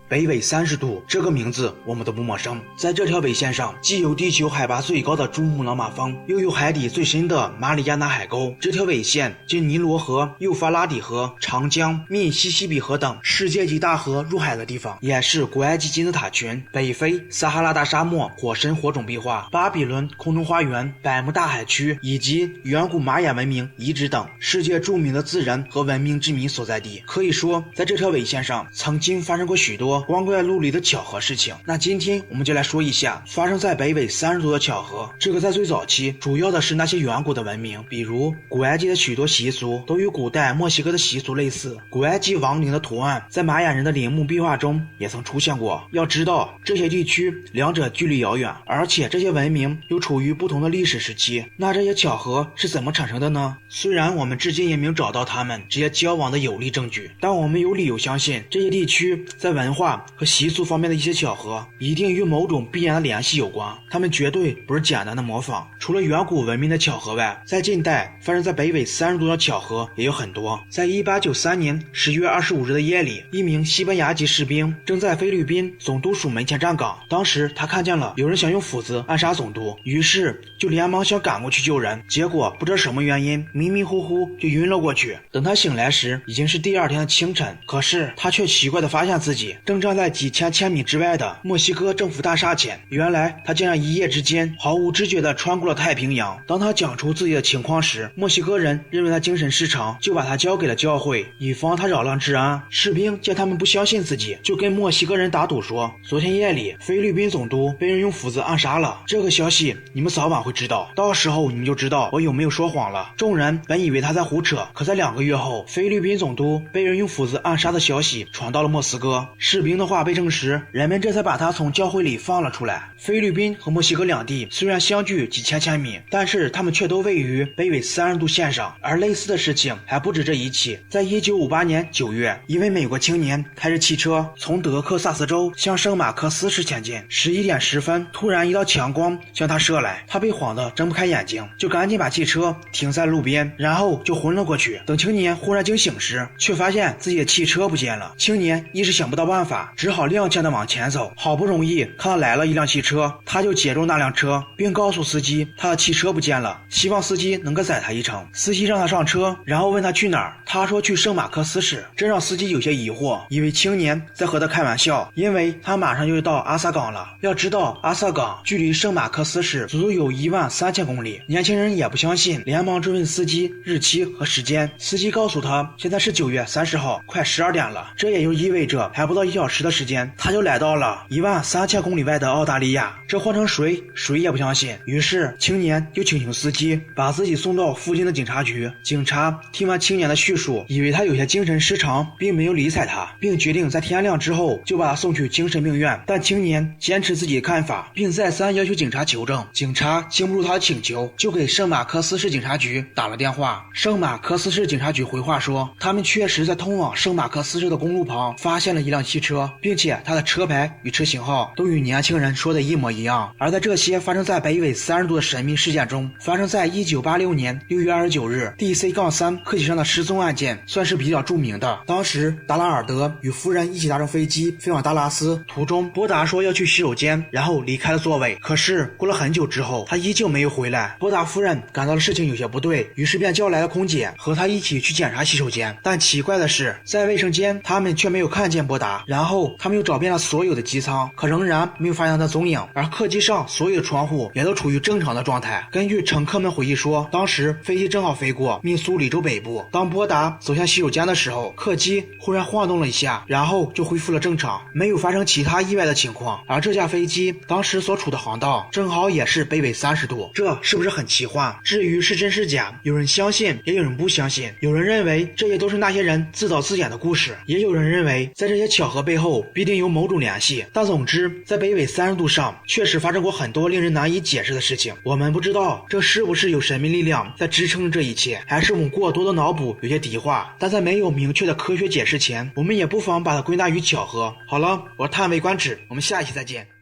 北纬30度这个名字我们都不陌生，在这条纬线上，既有地球海拔最高的珠穆朗玛峰，又有海底最深的马里亚纳海沟。这条纬线经尼罗河、幼发拉底河、长江、密西西比河等世界级大河入海的地方，也是古埃及金字塔群、北非撒哈拉大沙漠火山火种壁画、巴比伦空中花园、百慕大海区以及远古玛雅文明遗址等世界著名的自然和文明之谜所在地。可以说，在这条纬线上曾经发生过许多光怪陆离的巧合事情。那今天我们就来说一下发生在北纬30度的巧合。这个在最早期主要的是那些远古的文明，比如古埃及的许多习俗都与古代墨西哥的习俗类似。古埃及亡灵的图案在玛雅人的陵墓壁画中也曾出现过。要知道，这些地区两者距离遥远，而且这些文明又处于不同的历史时期。那这些巧合是怎么产生的呢？虽然我们至今也没有找到他们直接交往的有力证据，但我们有理由相信这些地区在文化和习俗方面的一些巧合一定与某种必然的联系有关，他们绝对不是简单的模仿。除了远古文明的巧合外，在近代发生在北纬30度的巧合也有很多。在1893年10月25日的夜里，一名西班牙籍士兵正在菲律宾总督署门前站岗，当时他看见了有人想用斧子暗杀总督，于是就连忙想赶过去救人，结果不知道什么原因迷迷糊糊就晕了过去。等他醒来时已经是第二天的清晨，可是他却奇怪地发现自己正站在几千米之外的墨西哥政府大厦前。原来他竟然一夜之间毫无知觉地穿过了太平洋。当他讲出自己的情况时，墨西哥人认为他精神失常，就把他交给了教会，以防他扰乱治安。士兵见他们不相信自己，就跟墨西哥人打赌说，昨天夜里菲律宾总督被人用斧子暗杀了，这个消息你们早晚会知道，到时候你们就知道我有没有说谎了。众人本以为他在胡扯，可在2个月后，菲律宾总督被人用斧子暗杀的消息传到了莫斯科，士兵的话被证实，人们这才把他从教会里放了出来。菲律宾和墨西哥两地虽然相距几千米，但是他们却都位于北纬30度线上。而类似的事情还不止这一起。在1958年9月，一位美国青年开着汽车从德克萨斯州向圣马克思市前进，11点10分，突然一道强光向他射来，他被晃得睁不开眼睛，就赶紧把汽车停在路边，然后就昏了过去。等青年忽然惊醒时，却发现自己的汽车不见了。青年一时想不到办法，只好踉跄地往前走。好不容易看到来了一辆汽车，他就截住那辆车，并告诉司机他的汽车不见了，希望司机能够载他一程。司机让他上车，然后问他去哪儿，他说去圣马克思市，这让司机有些疑惑，以为青年在和他开玩笑，因为他马上就到阿萨港了。要知道阿萨港距离圣马克思市足足有13000公里。年轻人也不相信，连忙追问司机日期和时间。司机告诉他现在是9月30号，快12点了，这也就意味着还不到1小时的时间，他就来到了13000公里外的澳大利亚。这换成谁也不相信。于是青年就请求司机把自己送到附近的警察局。警察听完青年的叙述，以为他有些精神失常，并没有理睬他，并决定在天亮之后就把他送去精神病院。但青年坚持自己的看法，并再三要求警察求证。警察经不住他的请求，就给圣马克思市警察局打了电话。圣马克思市警察局回话说，他们确实在通往圣马克思市的公路旁发现了一辆汽车，并且他的车牌与车型号都与年轻人说的一模一样。而在这些发生在北纬30度的神秘事件中，发生在1986年6月29日 DC-3 客机上的失踪案件算是比较著名的。当时达拉尔德与夫人一起搭乘飞机飞往达拉斯，途中波达说要去洗手间，然后离开了座位。可是过了很久之后，他依旧没有回来。波达夫人感到了事情有些不对，于是便叫来了空姐和他一起去检查洗手间。但奇怪的是，在卫生间他们却没有看见波达。然后他们又找遍了所有的机舱，可仍然没有发现他的踪影。而客机上所有的窗户也都处于正常的状态。根据乘客们回忆说，当时飞机正好飞过密苏里州北部，当波达走向洗手间的时候，客机忽然晃动了一下，然后就恢复了正常，没有发生其他意外的情况。而这架飞机当时所处的航道正好也是北纬30度，这是不是很奇幻？至于是真是假，有人相信也有人不相信。有人认为这些都是那些人自导自演的故事，也有人认为在这些巧合背后必定有某种联系。但总之，在北纬30度上确实发生过很多令人难以解释的事情。我们不知道这是不是有神秘力量在支撑这一切，还是我们过多的脑补有些敌化。但在没有明确的科学解释前，我们也不妨把它归纳于巧合。好了，我是叹为观止，我们下一期再见。